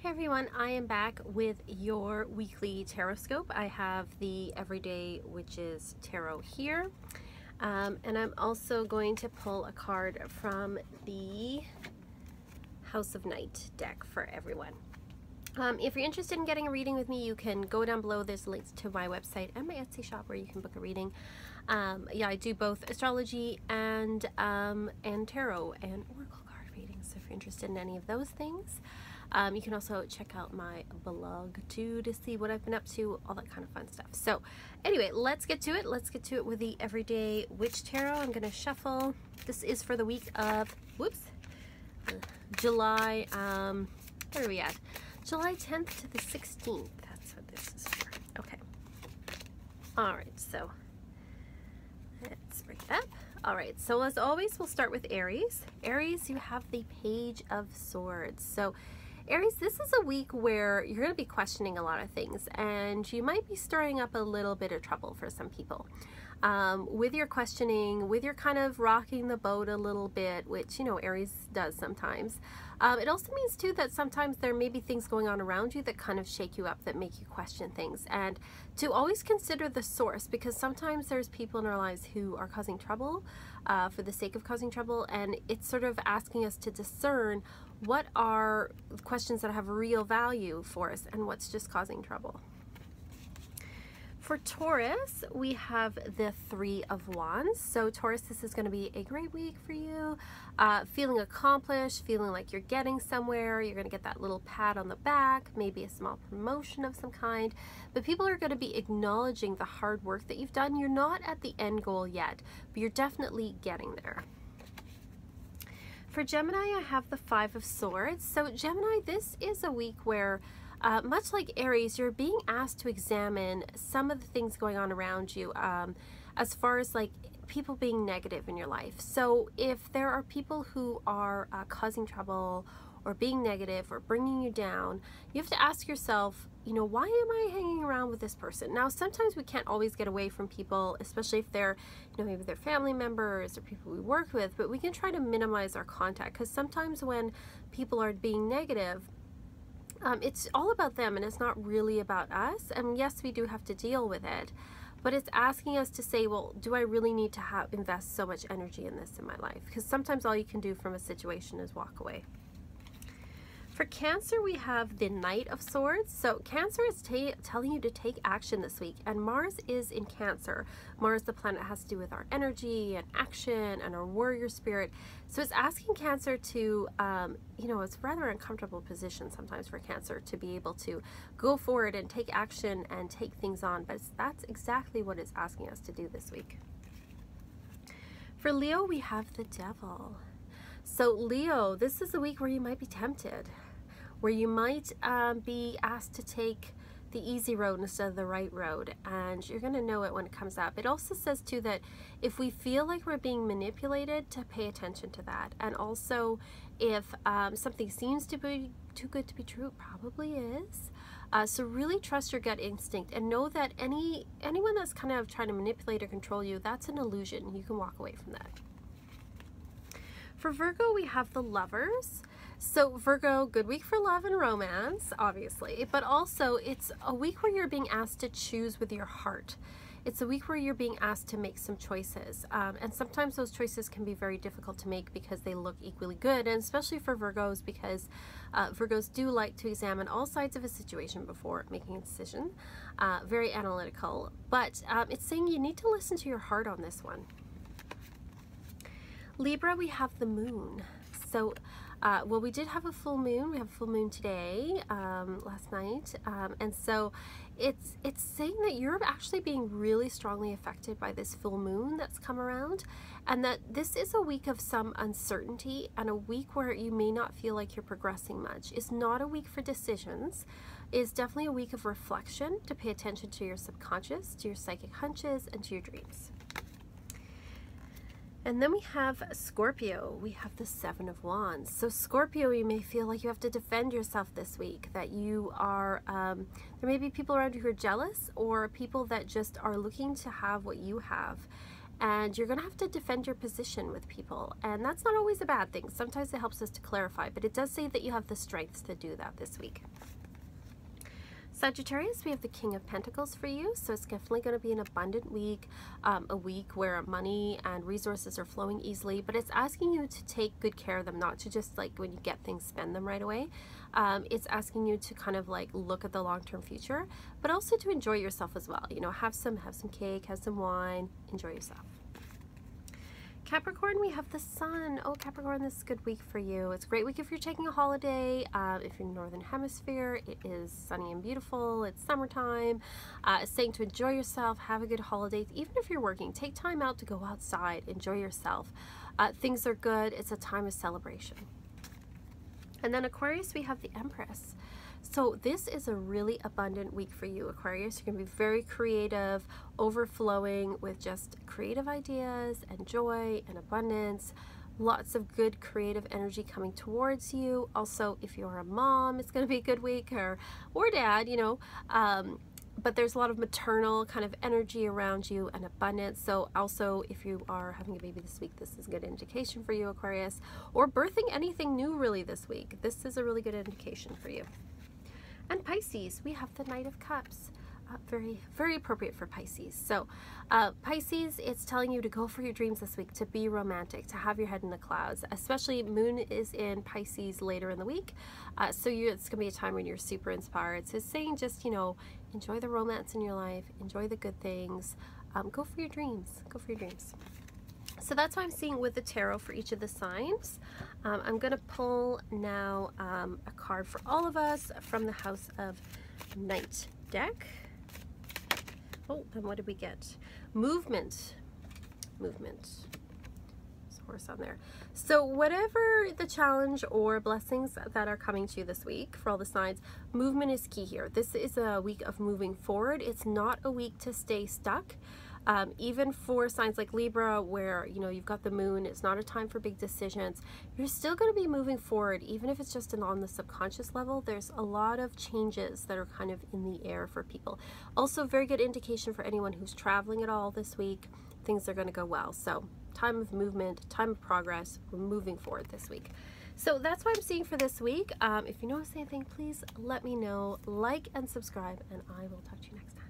Hey everyone, I am back with your weekly Tarotscope. I have the Everyday Witches Tarot here. And I'm also going to pull a card from the House of Night deck for everyone. If you're interested in getting a reading with me, you can go down below. There's links to my website and my Etsy shop where you can book a reading. Yeah, I do both astrology and tarot and oracle card readings. So if you're interested in any of those things, you can also check out my blog too to see what I've been up to, all that kind of fun stuff. So anyway, let's get to it. Let's get to it with the Everyday Witch Tarot. I'm going to shuffle. This is for the week of, July, where are we at? July 10th to the 16th. That's what this is for. Okay. All right, so let's bring it up. All right, so as always, we'll start with Aries. Aries, you have the Page of Swords. So Aries, this is a week where you're going to be questioning a lot of things, and you might be stirring up a little bit of trouble for some people. With your questioning, with your kind of rocking the boat a little bit, which, you know, Aries does sometimes. It also means too that sometimes there may be things going on around you that kind of shake you up, that make you question things, and to always consider the source, because sometimes there's people in our lives who are causing trouble for the sake of causing trouble, and it's sort of asking us to discern what are questions that have real value for us and what's just causing trouble. For Taurus, we have the Three of Wands. So Taurus, this is going to be a great week for you. Feeling accomplished, feeling like you're getting somewhere. You're going to get that little pat on the back, maybe a small promotion of some kind. But people are going to be acknowledging the hard work that you've done. You're not at the end goal yet, but you're definitely getting there. For Gemini, I have the Five of Swords. So Gemini, this is a week where much like Aries, you're being asked to examine some of the things going on around you as far as like people being negative in your life. So if there are people who are causing trouble or being negative or bringing you down, you have to ask yourself, you know, why am I hanging around with this person? Now, sometimes we can't always get away from people, especially if they're, you know, maybe they're family members or people we work with, but we can try to minimize our contact, because sometimes when people are being negative, it's all about them and it's not really about us. And yes, we do have to deal with it, but it's asking us to say, well, do I really need to invest so much energy in this in my life? Because sometimes all you can do from a situation is walk away. For Cancer, we have the Knight of Swords. So Cancer is telling you to take action this week, and Mars is in Cancer. Mars, the planet, has to do with our energy and action and our warrior spirit. So it's asking Cancer to, you know, it's a rather uncomfortable position sometimes for Cancer to be able to go forward and take action and take things on, but that's exactly what it's asking us to do this week. For Leo, we have the Devil. So Leo, this is a week where you might be tempted, where you might be asked to take the easy road instead of the right road, and you're going to know it when it comes up. It also says too that if we feel like we're being manipulated, to pay attention to that, and also if something seems to be too good to be true, it probably is. So really trust your gut instinct and know that anyone that's kind of trying to manipulate or control you, that's an illusion. You can walk away from that. For Virgo, we have the Lovers. So Virgo, good week for love and romance, obviously, but also it's a week where you're being asked to choose with your heart. It's a week where you're being asked to make some choices, and sometimes those choices can be very difficult to make because they look equally good, and especially for Virgos, because Virgos do like to examine all sides of a situation before making a decision. Very analytical, but it's saying you need to listen to your heart on this one. Libra, we have the Moon. So, well, we did have a full moon. We have a full moon today, last night, and so it's saying that you're actually being really strongly affected by this full moon that's come around, and that this is a week of some uncertainty and a week where you may not feel like you're progressing much. It's not a week for decisions. It's definitely a week of reflection, to pay attention to your subconscious, to your psychic hunches, and to your dreams. And then we have Scorpio. We have the Seven of Wands. So Scorpio, you may feel like you have to defend yourself this week, that you are, there may be people around you who are jealous, or people that just are looking to have what you have. and you're going to have to defend your position with people, and that's not always a bad thing. Sometimes it helps us to clarify, but it does say that you have the strengths to do that this week. Sagittarius, we have the King of Pentacles for you, so it's definitely going to be an abundant week, a week where money and resources are flowing easily, but it's asking you to take good care of them, not to just like when you get things spend them right away. It's asking you to kind of like look at the long-term future, but also to enjoy yourself as well. You know, have some cake, have some wine, enjoy yourself. Capricorn, we have the Sun. Oh, Capricorn, this is a good week for you. It's a great week if you're taking a holiday. If you're in the Northern Hemisphere, it is sunny and beautiful. It's summertime. It's saying to enjoy yourself, have a good holiday. Even if you're working, take time out to go outside, enjoy yourself. Things are good. It's a time of celebration. And then Aquarius, we have the Empress. So this is a really abundant week for you, Aquarius. You're going to be very creative, overflowing with just creative ideas and joy and abundance. Lots of good creative energy coming towards you. Also, if you're a mom, it's going to be a good week, or dad, you know. But there's a lot of maternal kind of energy around you and abundance. So also, if you are having a baby this week, this is a good indication for you, Aquarius. Or birthing anything new really this week. This is a really good indication for you. And Pisces, we have the Knight of Cups. Very, very appropriate for Pisces. So Pisces, it's telling you to go for your dreams this week, to be romantic, to have your head in the clouds. Especially Moon is in Pisces later in the week. So it's going to be a time when you're super inspired. So it's saying just, you know, enjoy the romance in your life, enjoy the good things, go for your dreams, go for your dreams. So that's what I'm seeing with the tarot for each of the signs. I'm going to pull now a card for all of us from the House of Night deck. Oh, and what did we get? Movement. Movement. There's a horse on there. So whatever the challenge or blessings that are coming to you this week for all the signs, movement is key here. This is a week of moving forward. It's not a week to stay stuck. Even for signs like Libra, where, you know, you've got the moon, it's not a time for big decisions. You're still going to be moving forward, even if it's just on the subconscious level. There's a lot of changes that are kind of in the air for people. Also, very good indication for anyone who's traveling at all this week. Things are going to go well. So, time of movement, time of progress. We're moving forward this week. So that's what I'm seeing for this week. If you notice anything, please let me know. Like and subscribe, and I will talk to you next time.